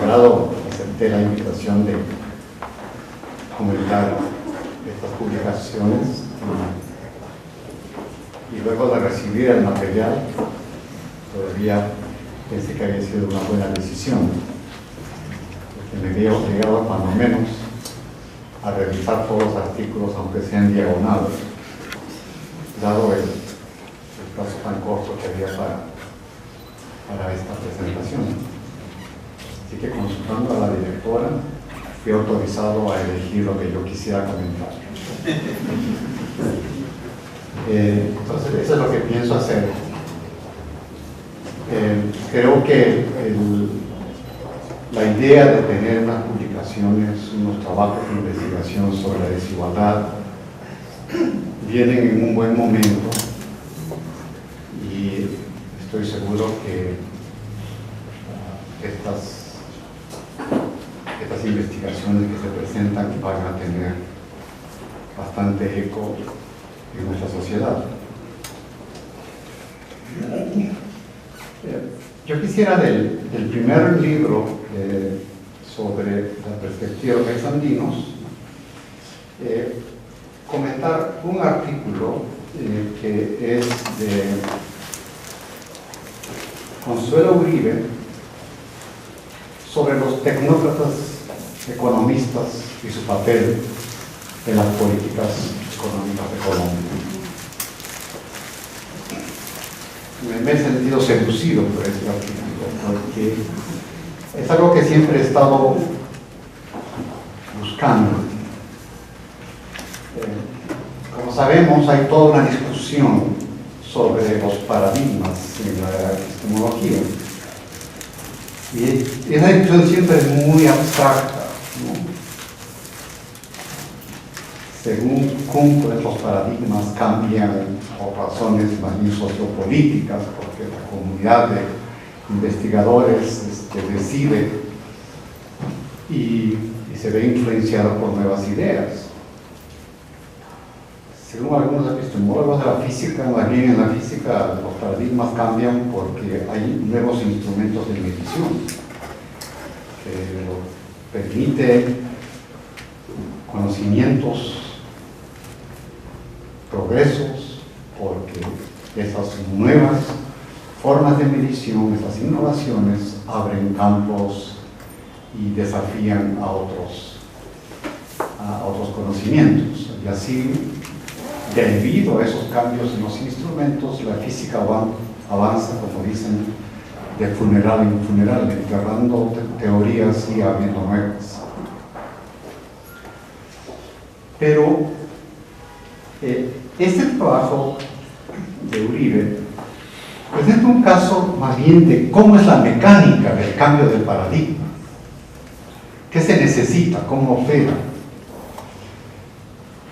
agrado acepté la invitación de comentar estas publicaciones y luego de recibir el material todavía pensé que había sido una buena decisión, porque me había obligado cuando menos a revisar todos los artículos, aunque sean diagonales, dado el plazo tan corto que había para esta presentación. Así que, consultando a la directora, fui autorizado a elegir lo que yo quisiera comentar. Entonces, eso es lo que pienso hacer. Creo que la idea de tener unas publicaciones, unos trabajos de investigación sobre la desigualdad, vienen en un buen momento y estoy seguro que estas investigaciones que se presentan van a tener bastante eco en nuestra sociedad. Yo quisiera del primer libro sobre la perspectiva de los andinos comentar un artículo que es de Consuelo Uribe sobre los tecnócratas economistas y su papel en las políticas económicas de Colombia. Me he sentido seducido por este artículo, porque es algo que siempre he estado buscando. Como sabemos, hay toda una discusión sobre los paradigmas en la epistemología. Y esa discusión siempre es muy abstracta, ¿no? Según cumple, los paradigmas cambian por razones más bien sociopolíticas, porque la comunidad de investigadores decide y se ve influenciada por nuevas ideas. Según algunos epistemólogos de la física, más bien en la física los paradigmas cambian porque hay nuevos instrumentos de medición que permiten conocimientos, progresos, porque esas nuevas formas de medición, esas innovaciones abren campos y desafían a otros conocimientos. Y así, debido a esos cambios en los instrumentos, la física avanza, como dicen, de funeral en funeral, enterrando teorías y abriendo nuevas. Pero este trabajo de Uribe presenta un caso más bien de cómo es la mecánica del cambio del paradigma, qué se necesita, cómo opera.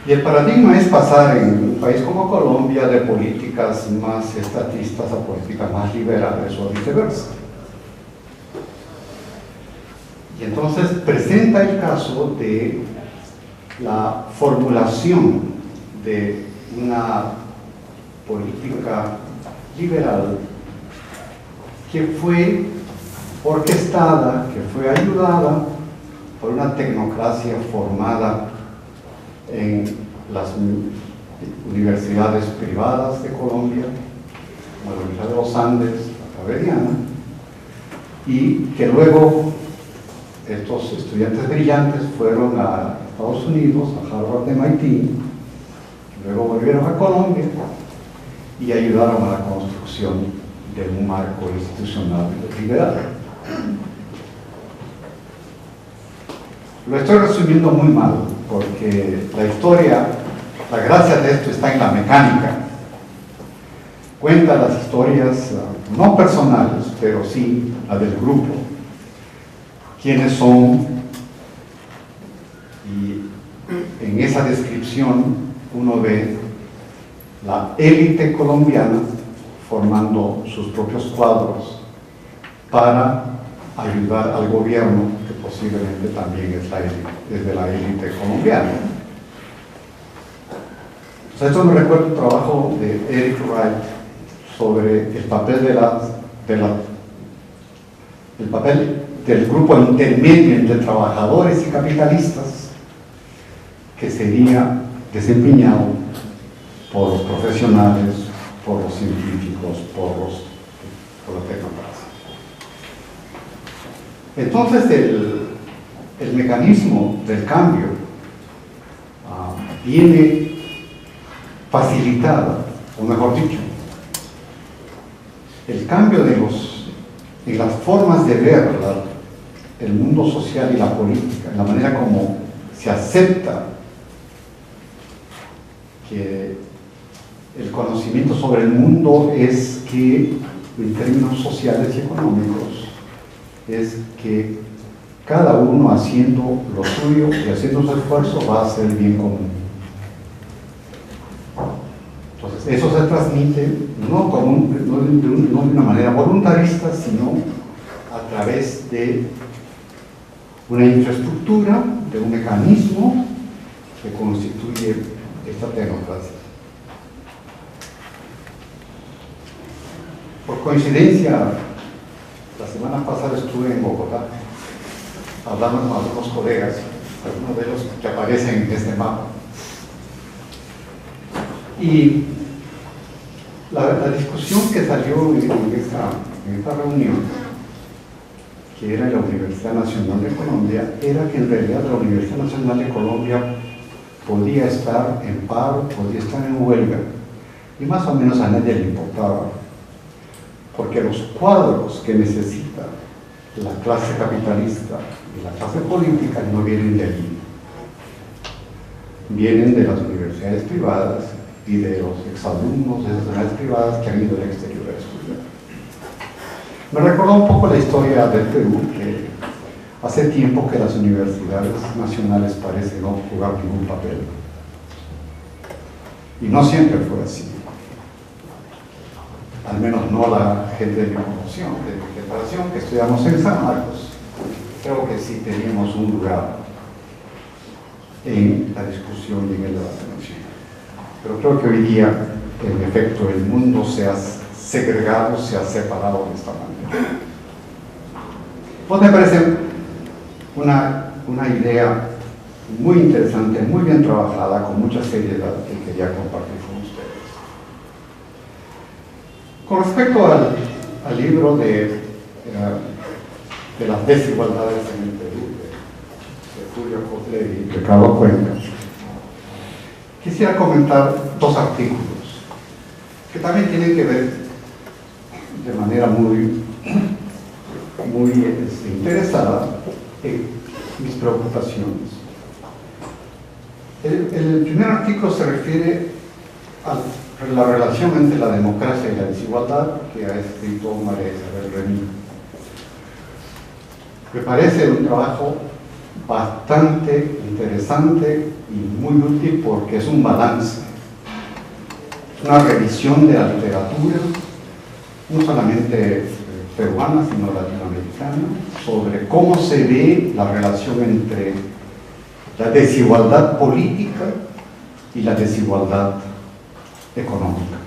Y el paradigma es pasar en un país como Colombia de políticas más estatistas a políticas más liberales o viceversa. Y entonces presenta el caso de la formulación de una política liberal que fue orquestada, que fue ayudada por una tecnocracia formada en las universidades privadas de Colombia, como la Universidad de los Andes, la Javeriana, y que luego estos estudiantes brillantes fueron a Estados Unidos, a Harvard, MIT, luego volvieron a Colombia y ayudaron a la construcción de un marco institucional liberal. Lo estoy resumiendo muy mal, porque la historia, la gracia de esto está en la mecánica. Cuenta las historias, no personales, pero sí la del grupo. Quiénes son, y en esa descripción uno ve la élite colombiana formando sus propios cuadros para ayudar al gobierno, que posiblemente también es de la élite colombiana. Entonces, esto me recuerda un trabajo de Eric Wright sobre el papel del grupo intermedio entre trabajadores y capitalistas que sería desempeñado por los profesionales, por los científicos, por la tecnocracia. Entonces el mecanismo del cambio viene facilitado, o mejor dicho, el cambio en las formas de ver el mundo social y la política, en la manera como se acepta que el conocimiento sobre el mundo es que, en términos sociales y económicos, es que cada uno haciendo lo suyo y haciendo su esfuerzo va a hacer el bien común. Entonces, eso se transmite no de una manera voluntarista, sino a través de una infraestructura, de un mecanismo que constituye esta tecnocracia. Por coincidencia, la semana pasada estuve en Bogotá, hablando con algunos colegas, algunos de ellos que aparecen en este mapa. Y la discusión que salió en esta reunión, que era en la Universidad Nacional de Colombia, era que en realidad la Universidad Nacional de Colombia podía estar en paro, podía estar en huelga, y más o menos a nadie le importaba, porque los cuadros que necesita la clase capitalista y la clase política no vienen de allí, vienen de las universidades privadas y de los exalumnos de esas universidades privadas que han ido al exterior a estudiar. Me recordó un poco la historia del Perú, que hace tiempo que las universidades nacionales parecen no jugar ningún papel. Y no siempre fue así. Al menos no la gente de mi promoción, de mi generación, que estudiamos en San Marcos. Creo que sí teníamos un lugar en la discusión y en el debate nacional. Pero creo que hoy día, en efecto, el mundo se ha segregado, se ha separado de esta manera. Pues me parece una idea muy interesante, muy bien trabajada, con mucha seriedad, que quería compartir con ustedes. Con respecto al libro de las desigualdades en el Perú, de Julio Kotler y Ricardo Cuenca, quisiera comentar dos artículos que también tienen que ver de manera muy interesada en mis preocupaciones. El primer artículo se refiere a la relación entre la democracia y la desigualdad, que ha escrito María Isabel Remy. Me parece un trabajo bastante interesante y muy útil porque es un balance, es una revisión de la literatura, no solamente peruana, sino latinoamericana, sobre cómo se ve la relación entre la desigualdad política y la desigualdad económica.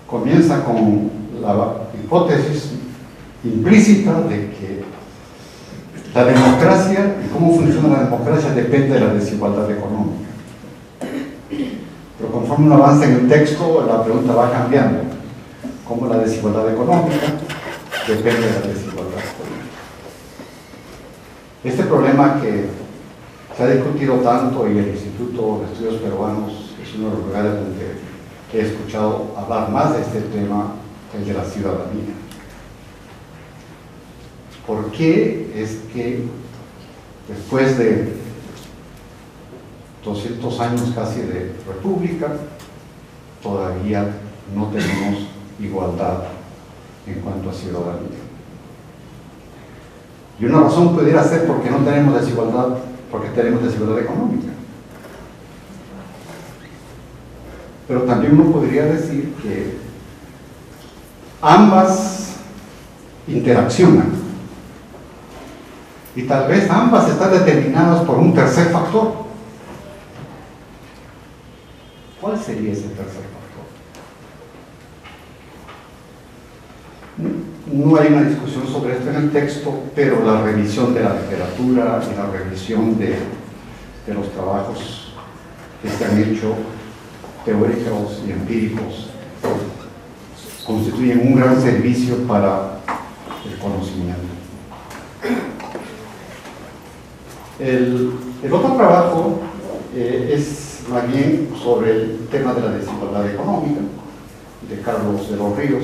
Comienza con la hipótesis implícita de que la democracia y cómo funciona la democracia depende de la desigualdad económica. Pero conforme uno avanza en el texto, la pregunta va cambiando. ¿Cómo la desigualdad económica depende de la desigualdad política? Este problema que se ha discutido tanto y el Instituto de Estudios Peruanos es uno de los lugares donde he escuchado hablar más de este tema, el de la ciudadanía. ¿Por qué es que después de 200 años casi de república todavía no tenemos igualdad en cuanto a ciudadanía? Y una razón pudiera ser porque no tenemos desigualdad, porque tenemos desigualdad económica. Pero también uno podría decir que ambas interaccionan y tal vez ambas están determinadas por un tercer factor. ¿Cuál sería ese tercer factor? No hay una discusión sobre esto en el texto, pero la revisión de la literatura y la revisión de los trabajos que se han hecho, teóricos y empíricos, constituyen un gran servicio para el conocimiento. El otro trabajo es más bien sobre el tema de la desigualdad económica, de Carlos de los Ríos,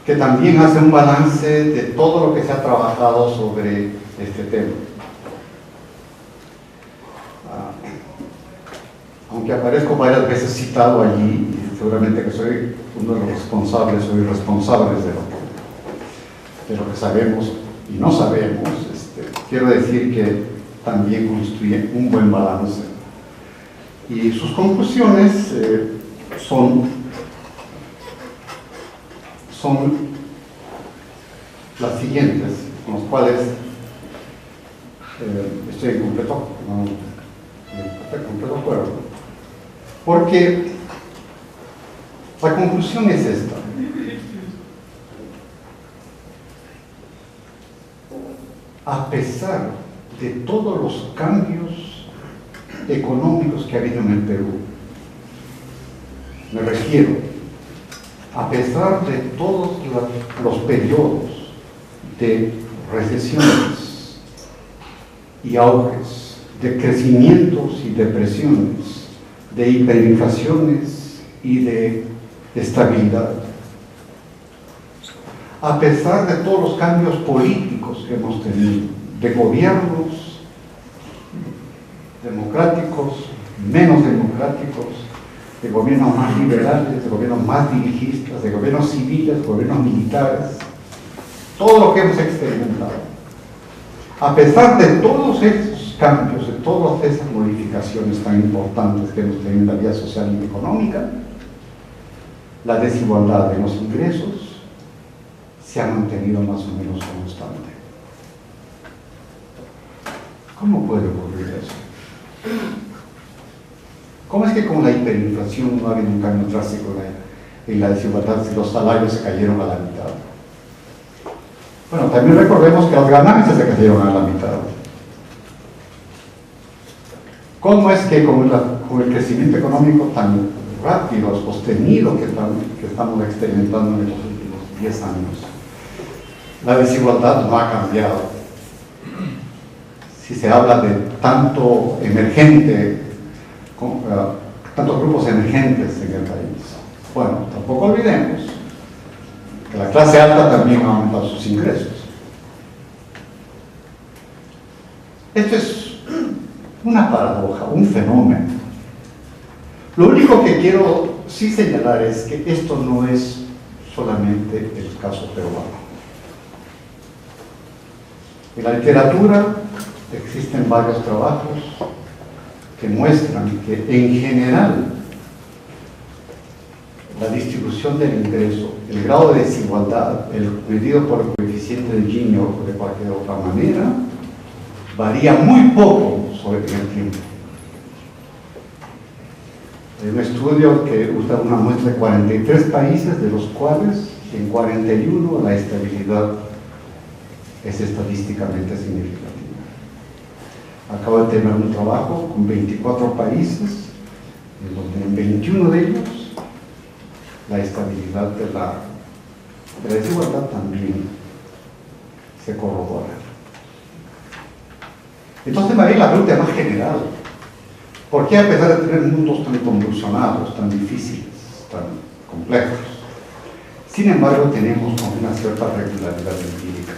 que también hace un balance de todo lo que se ha trabajado sobre este tema. Aunque aparezco varias veces citado allí, y seguramente que soy uno de los responsables o irresponsables de lo que sabemos y no sabemos, quiero decir que también construye un buen balance. Y sus conclusiones son las siguientes, con las cuales estoy en completo acuerdo. Porque la conclusión es esta. A pesar de todos los cambios económicos que ha habido en el Perú, me refiero, a pesar de todos los periodos de recesiones y auges, de crecimientos y depresiones, de hiperinflaciones y de estabilidad, a pesar de todos los cambios políticos que hemos tenido, de gobiernos democráticos, menos democráticos, de gobiernos más liberales, de gobiernos más dirigistas, de gobiernos civiles, de gobiernos militares, todo lo que hemos experimentado. A pesar de todos esos cambios, de todas esas modificaciones tan importantes que hemos tenido en la vida social y económica, la desigualdad en los ingresos se ha mantenido más o menos constante. ¿Cómo puede ocurrir eso? ¿Cómo es que con la hiperinflación no ha habido un cambio drástico en la desigualdad si los salarios se cayeron a la mitad? Bueno, también recordemos que las ganancias se cayeron a la mitad. ¿Cómo es que con el crecimiento económico tan rápido, sostenido que estamos experimentando en los últimos 10 años, la desigualdad no ha cambiado? Si se habla de tanto emergente, tantos grupos emergentes en el país. Bueno, tampoco olvidemos que la clase alta también ha aumentado sus ingresos. Esto es una paradoja, un fenómeno. Lo único que quiero sí señalar es que esto no es solamente el caso peruano. En la literatura existen varios trabajos que muestran que en general la distribución del ingreso, el grado de desigualdad, medido por el coeficiente de Gini o de cualquier otra manera, varía muy poco sobre el tiempo. Hay un estudio que usa una muestra de 43 países, de los cuales en 41 la estabilidad es estadísticamente significativa. Acabo de tener un trabajo con 24 países, en donde en 21 de ellos la estabilidad de la desigualdad también se corrobora. Entonces me viene la pregunta más general: ¿por qué, a pesar de tener mundos tan convulsionados, tan difíciles, tan complejos, sin embargo tenemos una cierta regularidad empírica?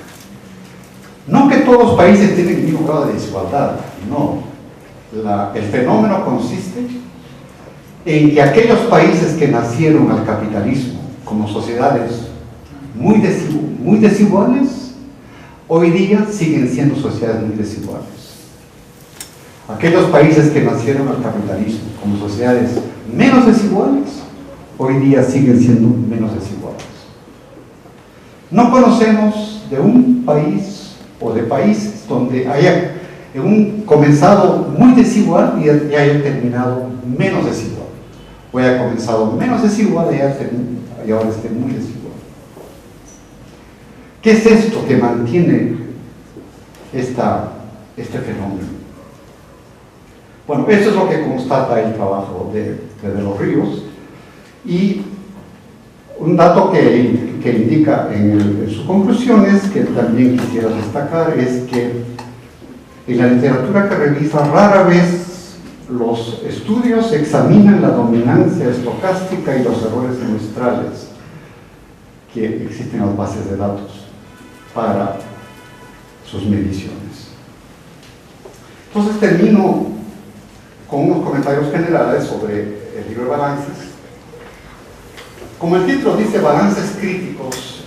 No que todos los países tienen el mismo grado de desigualdad, no. El fenómeno consiste en que aquellos países que nacieron al capitalismo como sociedades muy desiguales, hoy día siguen siendo sociedades muy desiguales. Aquellos países que nacieron al capitalismo como sociedades menos desiguales, hoy día siguen siendo menos desiguales. No conocemos de un país o de países donde haya comenzado muy desigual y haya terminado menos desigual, o haya comenzado menos desigual y ahora esté muy desigual. ¿Qué es esto que mantiene este fenómeno? Bueno, eso es lo que constata el trabajo de los Ríos, y un dato que indica en sus conclusiones, que también quisiera destacar, es que en la literatura que revisa rara vez los estudios examinan la dominancia estocástica y los errores muestrales que existen en las bases de datos para sus mediciones. Entonces termino con unos comentarios generales sobre el libro de balances. Como el título dice balances críticos,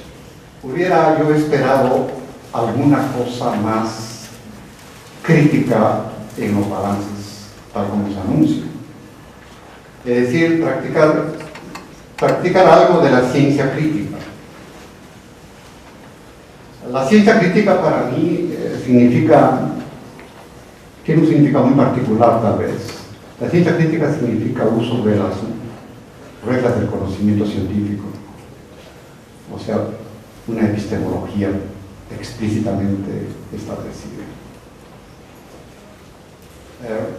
hubiera yo esperado alguna cosa más crítica en los balances, tal como se anuncia. Es decir, practicar algo de la ciencia crítica. La ciencia crítica para mí tiene un significado muy particular tal vez. La ciencia crítica significa uso de las reglas del conocimiento científico, o sea, una epistemología explícitamente establecida.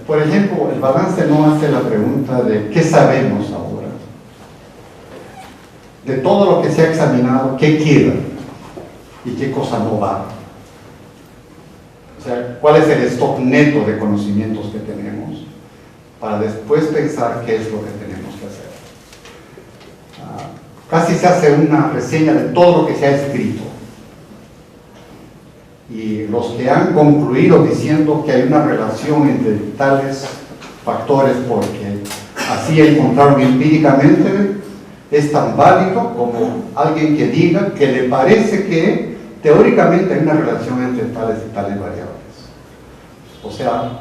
Por ejemplo, el balance no hace la pregunta de ¿qué sabemos ahora? De todo lo que se ha examinado, ¿qué queda? ¿Y qué cosa no va? O sea, ¿cuál es el stock neto de conocimientos que tenemos? Para después pensar qué es lo que tenemos que hacer. Casi se hace una reseña de todo lo que se ha escrito. Y los que han concluido diciendo que hay una relación entre tales factores porque así encontraron empíricamente, es tan válido como alguien que diga que le parece que teóricamente hay una relación entre tales y tales variables. O sea,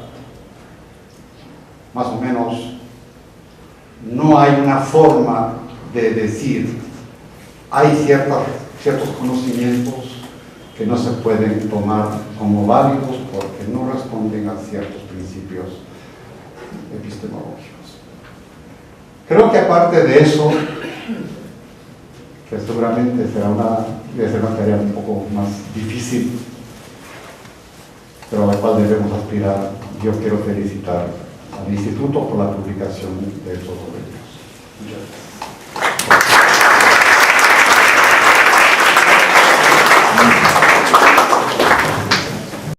más o menos, no hay una forma de decir hay ciertos conocimientos que no se pueden tomar como válidos porque no responden a ciertos principios epistemológicos. Creo que aparte de eso, que seguramente debe ser una tarea un poco más difícil, pero a la cual debemos aspirar, yo quiero felicitar al Instituto por la publicación de estos libros. Muchas gracias.